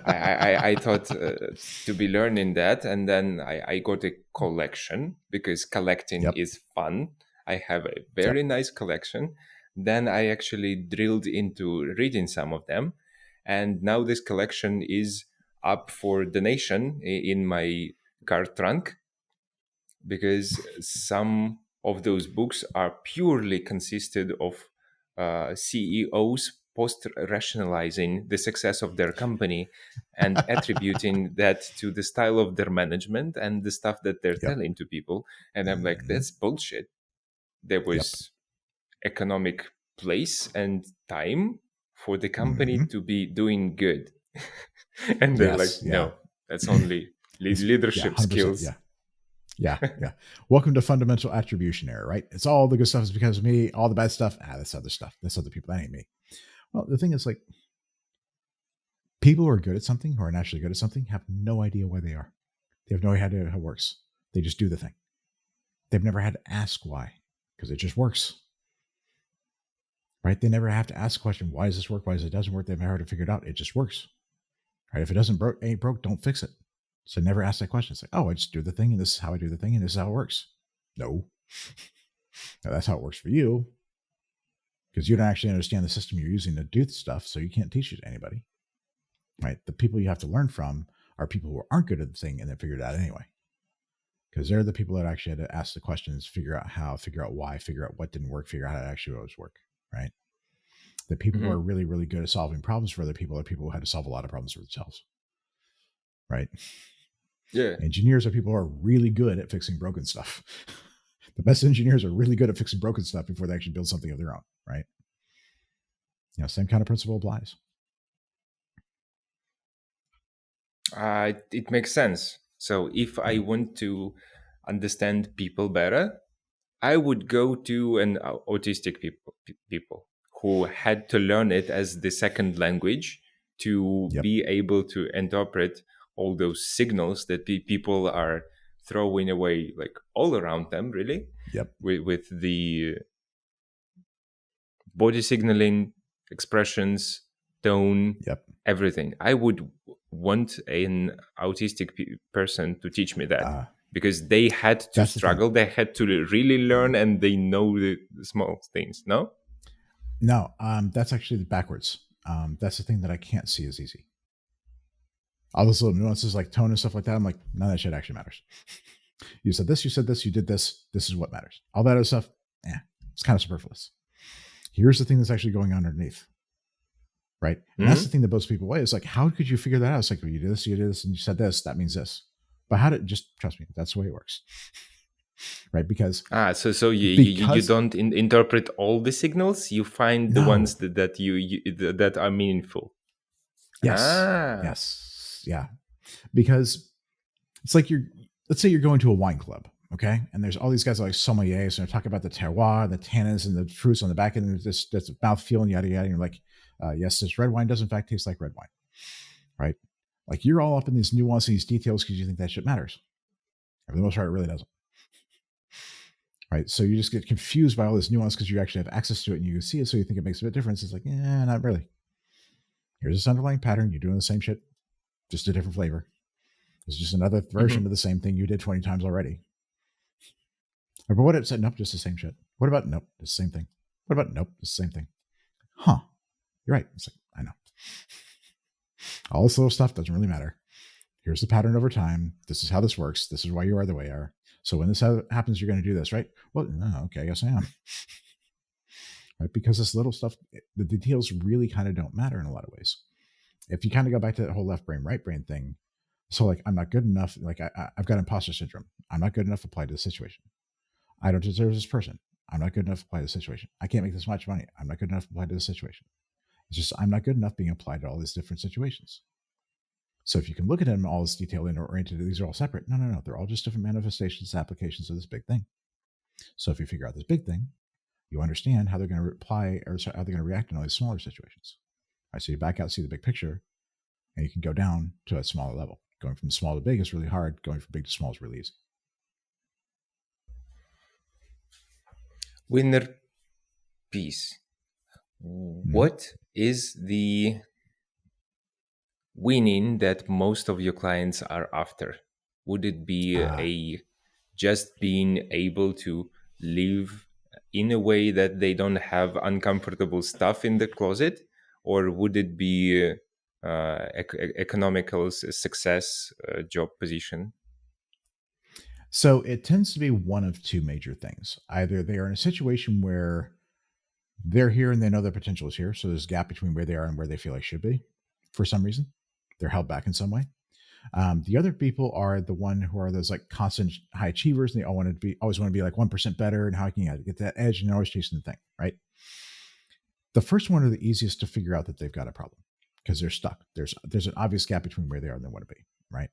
I thought to be learning that, and then I got a collection because collecting is fun. I have a very nice collection. Then I actually drilled into reading some of them, and now this collection is up for donation in my car trunk because some of those books are purely consisted of CEOs post-rationalizing the success of their company and attributing that to the style of their management and the stuff that they're telling to people. And I'm like, that's bullshit. There was economic place and time for the company to be doing good. And they're like, no, that's only leadership skills. Yeah. Welcome to fundamental attribution error, right? It's all the good stuff is because of me. All the bad stuff, that's other stuff. That's other people. That ain't me. Well, the thing is, like, people who are good at something, who are naturally good at something, have no idea why they are. They have no idea how it works. They just do the thing. They've never had to ask why, because it just works. Right? They never have to ask the question, why does this work? Why does it doesn't work? They've never had to figure it out. It just works. Right? If it ain't broke, don't fix it. So never ask that question. It's like, oh, I just do the thing, and this is how I do the thing, and this is how it works. No. Now, that's how it works for you, because you don't actually understand the system you're using to do stuff, so you can't teach it to anybody. Right? The people you have to learn from are people who aren't good at the thing and then figure it out anyway. Because they're the people that actually had to ask the questions, figure out how, figure out why, figure out what didn't work, figure out how to actually always work. Right? The people who are really, really good at solving problems for other people are people who had to solve a lot of problems for themselves. Right? Yeah. Engineers are people who are really good at fixing broken stuff. The best engineers are really good at fixing broken stuff before they actually build something of their own, right? Same kind of principle applies. It makes sense. So if I want to understand people better, I would go to an autistic people who had to learn it as the second language to be able to interpret all those signals that people are throwing away, like all around them, really. With the body signaling, expressions, tone, everything. I would want an autistic person to teach me that because they had to struggle. They had to really learn, and they know the small things. No, that's actually backwards. That's the thing that I can't see as easy. All those little nuances like tone and stuff like that, I'm like, none of that shit actually matters. You said this, you did this. This is what matters. All that other stuff, it's kind of superfluous. Here's the thing that's actually going on underneath. Right? And that's the thing that blows people away. It's like, how could you figure that out? It's like, well, you did this, and you said this, that means this. But just trust me, that's the way it works. Right? Because so you don't interpret all the signals. You find the ones that you that are meaningful. Yes. Yeah. Because it's like let's say you're going to a wine club, Okay. And there's all these guys like sommeliers, and they're talking about the terroir, the tannins, and the fruits on the back end, and this mouth feel and yada yada. And you're like, yes, this red wine does in fact taste like red wine, right? Like you're all up in these nuances, these details because you think that shit matters. For the most part, it really doesn't. Right. So you just get confused by all this nuance because you actually have access to it and you can see it. So you think it makes a bit difference. It's like, yeah, not really. Here's this underlying pattern. You're doing the same shit, just a different flavor. It's just another version Hmm. of the same thing you did 20 times already. But what it said, nope, just the same shit. What about nope, it's the same thing? What about nope, it's the same thing? Huh. You're right. It's like, I know. All this little stuff doesn't really matter. Here's the pattern over time. This is how this works. This is why you are the way you are. So when this happens, you're going to do this, right? Well, no, okay, I guess I am. Right? Because this little stuff, the details really kind of don't matter in a lot of ways. If you kind of go back to that whole left brain, right brain thing, so like I'm not good enough, like I've got imposter syndrome. I'm not good enough applied to the situation. I don't deserve this person. I'm not good enough applied to the situation. I can't make this much money. I'm not good enough applied to the situation. It's just I'm not good enough being applied to all these different situations. So if you can look at them all as detail oriented, these are all separate. No. They're all just different manifestations, applications of this big thing. So if you figure out this big thing, you understand how they're going to reply or how they're going to react in all these smaller situations. All right, so you back out, see the big picture, and you can go down to a smaller level. Going from small to big is really hard. Going from big to small is really easy. Winner piece. Mm-hmm. What is the winning that most of your clients are after? Would it be Uh, a just being able to live in a way that they don't have uncomfortable stuff in the closet, or would it be economical success, job position? so it tends to be one of two major things. Either they are in a situation where they're here and they know their potential is here. So there's a gap between where they are and where they feel like should be for some reason. They're held back in some way. The other people are the one who are those like constant high achievers, and they always want to be like 1% better, and how can you get that edge, and they're always chasing the thing, right? The first one are the easiest to figure out that they've got a problem because they're stuck. There's an obvious gap between where they are and they want to be, right?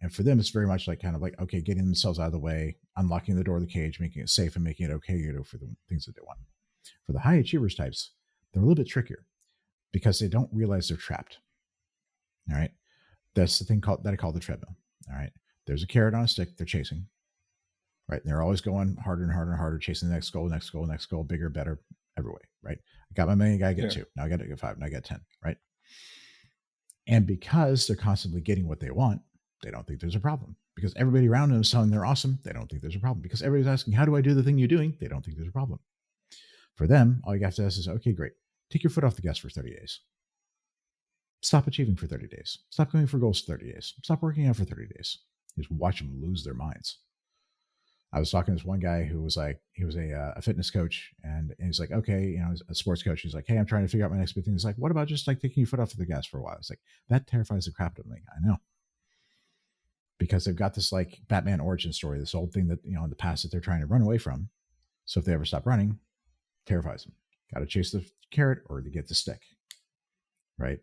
And for them, it's very much like kind of like, okay, getting themselves out of the way, unlocking the door of the cage, making it safe, and making it okay, for the things that they want. For the high achievers types, they're a little bit trickier because they don't realize they're trapped. All right. That's the thing that I call the treadmill. All right. There's a carrot on a stick they're chasing, right? And they're always going harder and harder and harder, chasing the next goal, next goal, next goal, bigger, better, every way, right? I got my million, I got to get Yeah. two. Now I got to get five. Now I got 10, right? And because they're constantly getting what they want, they don't think there's a problem. Because everybody around them is telling them they're awesome, they don't think there's a problem. Because everybody's asking, how do I do the thing you're doing? They don't think there's a problem. For them, all you have to ask is, okay, great. Take your foot off the gas for 30 days. Stop achieving for 30 days. Stop going for goals for 30 days. Stop working out for 30 days. Just watch them lose their minds. I was talking to this one guy who was like, he was a fitness coach, and he's like, okay, he's a sports coach. He's like, hey, I'm trying to figure out my next big thing. He's like, what about just like taking your foot off of the gas for a while? It's like, that terrifies the crap out of me. I know. Because they've got this like Batman origin story, this old thing that, in the past that they're trying to run away from. So if they ever stop running, terrifies them. Got to chase the carrot or to get the stick. Right.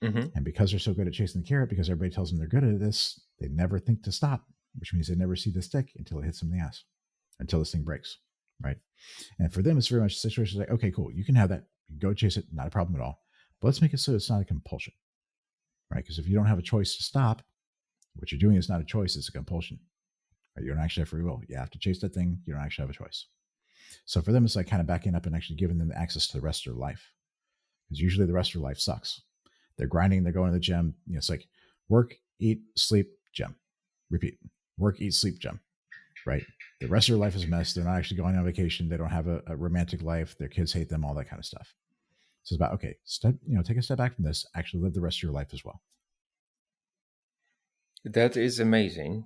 Hmm. And because they're so good at chasing the carrot, because everybody tells them they're good at this, they never think to stop, which means they never see the stick until it hits them in the ass, until this thing breaks, right? And for them, it's very much a situation like, okay, cool, you can have that, you can go chase it, not a problem at all. But let's make it so it's not a compulsion, right? Because if you don't have a choice to stop, what you're doing is not a choice, it's a compulsion. Right? You don't actually have free will. You have to chase that thing. You don't actually have a choice. So for them, it's like kind of backing up and actually giving them access to the rest of their life. Because usually the rest of their life sucks. They're grinding, they're going to the gym. It's like work, eat, sleep, gym. Repeat. Work, eat, sleep, gym. Right? The rest of their life is a mess. They're not actually going on vacation. They don't have a romantic life. Their kids hate them, all that kind of stuff. So it's about, okay, take a step back from this, actually live the rest of your life as well. That is amazing.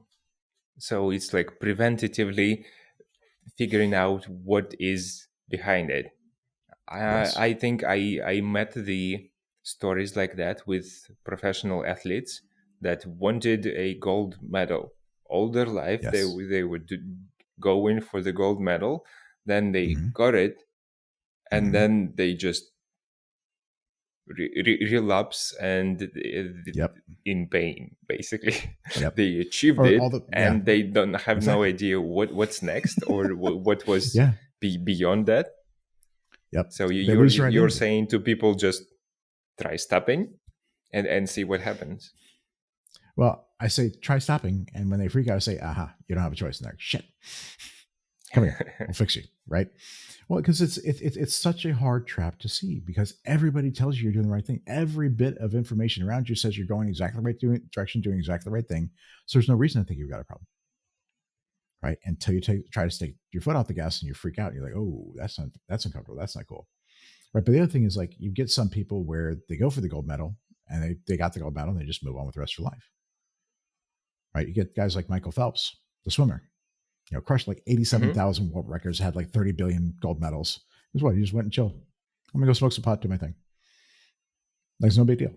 So it's like preventatively figuring out what is behind it. Yes. I think I met the stories like that with professional athletes that wanted a gold medal. All their life, Yes. they would go in for the gold medal, then they Mm-hmm. got it, and Mm-hmm. then they just relapse and Yep. in pain, basically. Yep. They achieved Or all it the, yeah, and they don't have no exactly. idea what's next or what was Yeah. beyond that. Yep. So They lose their you're identity. saying to people, just try stopping and see what happens. Well, I say try stopping, and when they freak out, I say, "Aha, you don't have a choice." And they're like, "Shit, come here, we'll fix you." Right? Well, because it's such a hard trap to see because everybody tells you you're doing the right thing. Every bit of information around you says you're going exactly the right direction, doing exactly the right thing. So there's no reason to think you've got a problem, right? Until you try to stick your foot off the gas and you freak out. And you're like, "Oh, that's uncomfortable. That's not cool." Right? But the other thing is like you get some people where they go for the gold medal and they got the gold medal and they just move on with the rest of their life. Right? You get guys like Michael Phelps, the swimmer, crushed like Hmm. 87,000 world records, had like 30 billion gold medals. Guess what? He just went and chilled. I'm going to go smoke some pot, do my thing. Like, it's no big deal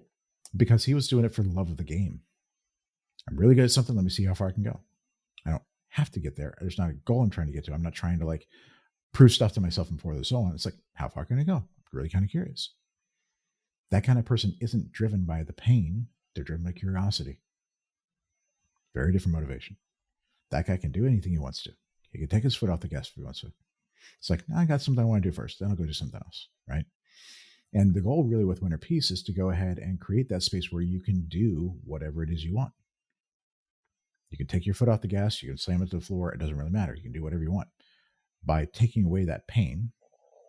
because he was doing it for the love of the game. I'm really good at something. Let me see how far I can go. I don't have to get there. There's not a goal I'm trying to get to. I'm not trying to like prove stuff to myself and for the so on. It's like, how far can I go? I'm really kind of curious. That kind of person isn't driven by the pain. They're driven by curiosity. Very different motivation. That guy can do anything he wants to. He can take his foot off the gas if he wants to. It's like, I got something I want to do first. Then I'll go do something else. Right. And the goal really with Winter Peace is to go ahead and create that space where you can do whatever it is you want. You can take your foot off the gas, you can slam it to the floor. It doesn't really matter. You can do whatever you want. By taking away that pain,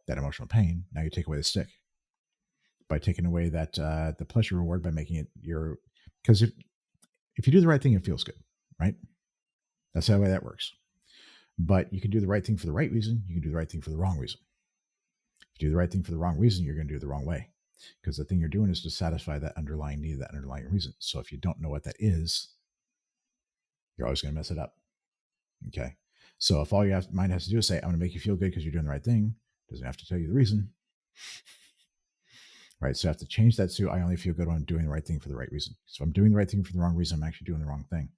that emotional pain, now you take away the stick. By taking away that the pleasure reward by making it your, because if you do the right thing, it feels good, right? That's the way that works. But you can do the right thing for the right reason. You can do the right thing for the wrong reason. If you do the right thing for the wrong reason, you're going to do it the wrong way because the thing you're doing is to satisfy that underlying need, that underlying reason. So if you don't know what that is, you're always going to mess it up. Okay. So if all your mind has to do is say, I'm going to make you feel good because you're doing the right thing, doesn't have to tell you the reason. Right. So I have to change that to I only feel good when I'm doing the right thing for the right reason. So if I'm doing the right thing for the wrong reason, I'm actually doing the wrong thing.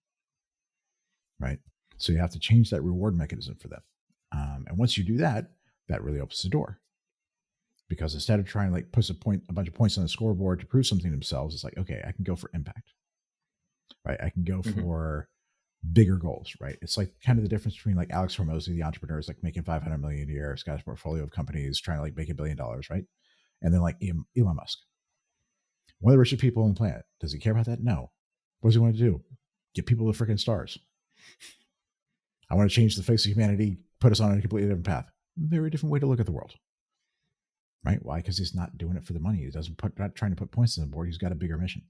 Right. So you have to change that reward mechanism for them. And once you do that, that really opens the door. Because instead of trying to like put a bunch of points on the scoreboard to prove something to themselves, it's like, okay, I can go for impact. Right. I can go Hmm. for bigger goals, right? It's like kind of the difference between like Alex Hormozy, the entrepreneur, is like making 500 million a year. He's got a portfolio of companies trying to like make $1 billion, right? And then like Elon Musk, one of the richest people on the planet. Does he care about that? No. What does he want to do? Get people to freaking stars. I want to change the face of humanity, put us on a completely different path. Very different way to look at the world, right? Why? Because he's not doing it for the money. He doesn't not trying to put points on the board. He's got a bigger mission.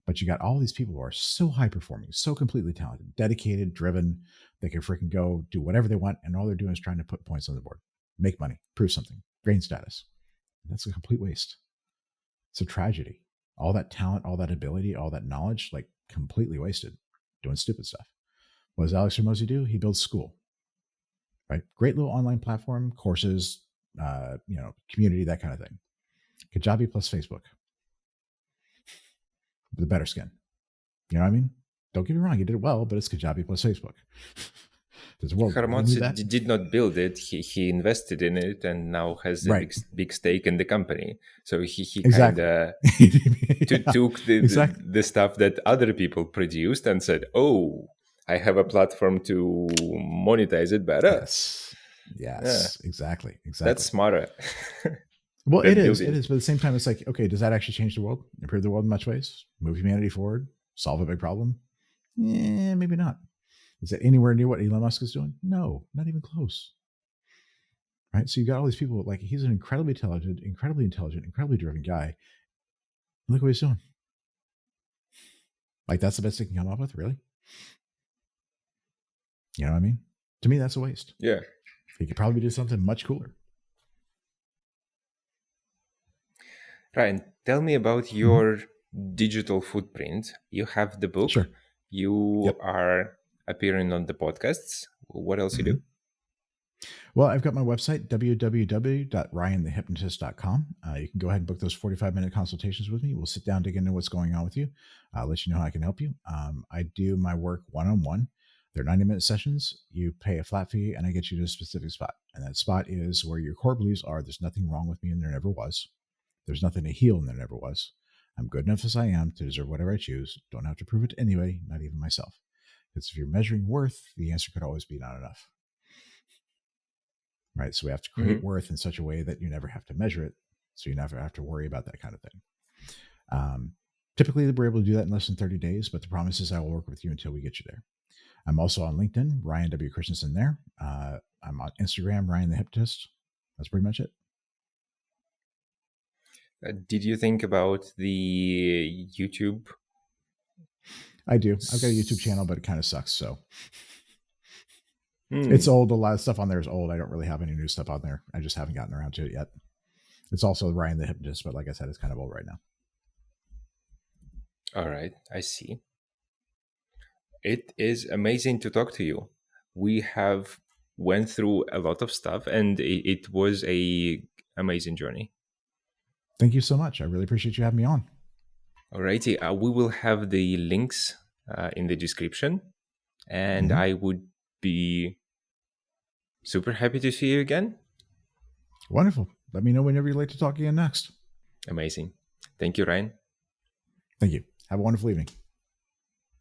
But you got all these people who are so high performing, so completely talented, dedicated, driven. They can freaking go do whatever they want. And all they're doing is trying to put points on the board, make money, prove something, gain status. That's a complete waste. It's a tragedy. All that talent, all that ability, all that knowledge, like completely wasted doing stupid stuff. What does Alex Hormozy do? He builds school, right? Great little online platform, courses, community, that kind of thing. Kajabi plus Facebook, the better skin. You know what I mean? Don't get me wrong, you did it well, but it's Kajabi plus Facebook. Does the world really need Hermotzi that? did not build it. He invested in it and now has a Right. big stake in the company. So he kind Exactly. of Yeah, took exactly. the stuff that other people produced and said, "Oh, I have a platform to monetize it better." Yes. Yeah, Yes. Exactly. that's Exactly. smarter Well, it than is. building It it. is. But at the same time, it's like, okay, does that actually change the world, improve the world in much ways, move humanity forward, solve a big problem? Yeah, maybe not. Is it anywhere near what Elon Musk is doing? No, not even close. Right. So you got all these people like he's an incredibly intelligent, incredibly driven guy. Look what he's doing. Like that's the best they can come up with, really? You know what I mean? To me, that's a waste. Yeah. He could probably do something much cooler. Ryan, tell me about Mm-hmm. your digital footprint. You have the book. Sure. You Yep. are appearing on the podcasts. What else you Mm-hmm. do? Well, I've got my website, www.ryanthehypnotist.com. You can go ahead and book those 45-minute consultations with me. We'll sit down, dig into what's going on with you, let you know how I can help you. I do my work one-on-one. They're 90-minute sessions. You pay a flat fee, and I get you to a specific spot. And that spot is where your core beliefs are. There's nothing wrong with me, and there never was. There's nothing to heal, and there never was. I'm good enough as I am to deserve whatever I choose. Don't have to prove it to anybody, not even myself. Because if you're measuring worth, the answer could always be not enough. Right? So we have to create Hmm. worth in such a way that you never have to measure it. So you never have to worry about that kind of thing. Typically, we're able to do that in less than 30 days, but the promise is I will work with you until we get you there. I'm also on LinkedIn, Ryan W. Christensen there. I'm on Instagram, Ryan the Hypnotist. That's pretty much it. Did you think about the YouTube? I do. I've got a YouTube channel, but it kind of sucks. So it's Hmm. old. A lot of stuff on there is old. I don't really have any new stuff on there. I just haven't gotten around to it yet. It's also Ryan the Hypnotist, but like I said, it's kind of old right now. All right, I see. It is amazing to talk to you. We have went through a lot of stuff, and it was a amazing journey. Thank you so much. I really appreciate you having me on. Alrighty, we will have the links in the description, and Mm-hmm. I would be super happy to see you again. Wonderful. Let me know whenever you'd like to talk again next. Amazing. Thank you, Ryan. Thank you. Have a wonderful evening.